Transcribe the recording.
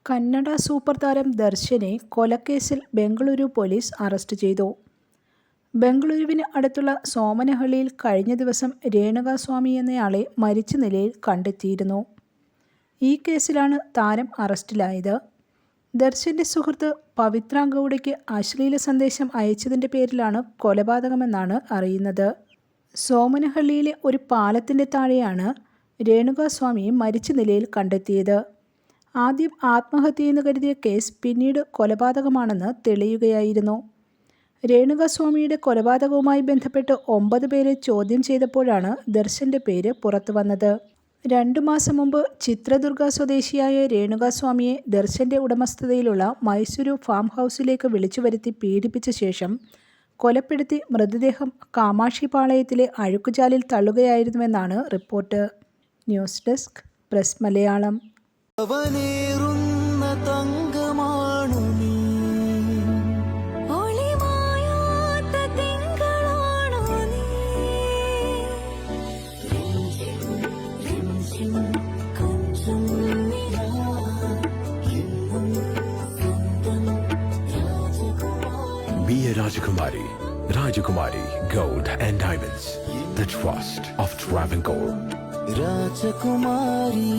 Kannada super താരം ദർശനെ കൊലക്കേസിൽ Bengaluru police arrest ചെയ്തു. ബംഗളൂരുവിന് അടുത്തുള്ള സോമനഹള്ളിയിൽ കഴിഞ്ഞ ദിവസം രേണുകാസ്വാമി എന്നയാളെ മരിച്ച നിലയിൽ കണ്ടെത്തിയിരുന്നു. ഈ കേസിലാണ് താരം അറസ്റ്റിലായത്. ദർശന്റെ സുഹൃത്ത് പവിത്ര ഗൗഡയ്ക്ക് അശ്ലീല സന്ദേശം അയച്ചതിൻ്റെ പേരിലാണ് കൊലപാതകമെന്നാണ് അറിയുന്നത്. സോമനഹള്ളിയിലെ ഒരു പാലത്തിൻ്റെ താഴെയാണ് രേണുകാസ്വാമിയെ മരിച്ച നിലയിൽ കണ്ടെത്തിയത്. ആദ്യം ആത്മഹത്യയെന്ന് കരുതിയ കേസ് പിന്നീട് കൊലപാതകമാണെന്ന് തെളിയുകയായിരുന്നു. രേണുകാസ്വാമിയുടെ കൊലപാതകവുമായി ബന്ധപ്പെട്ട് 9 പേരെ ചോദ്യം ചെയ്തപ്പോഴാണ് ദർശന്റെ പേര് പുറത്തു വന്നത്. 2 മാസം മുമ്പ് ചിത്രദുർഗ സ്വദേശിയായ രേണുകാസ്വാമിയെ ദർശന്റെ ഉടമസ്ഥതയിലുള്ള മൈസൂരു ഫാം ഹൗസിലേക്ക് വിളിച്ചു വരുത്തി പീഡിപ്പിച്ച ശേഷം കൊലപ്പെടുത്തി മൃതദേഹം കാമാക്ഷിപാളയത്തിലെ അഴുക്കുചാലിൽ തള്ളുകയായിരുന്നുവെന്നാണ് report. News desk press Malayalam. Be a Rajakumari. Rajakumari Gold and Diamonds. The trust of Travancore. Rajakumari.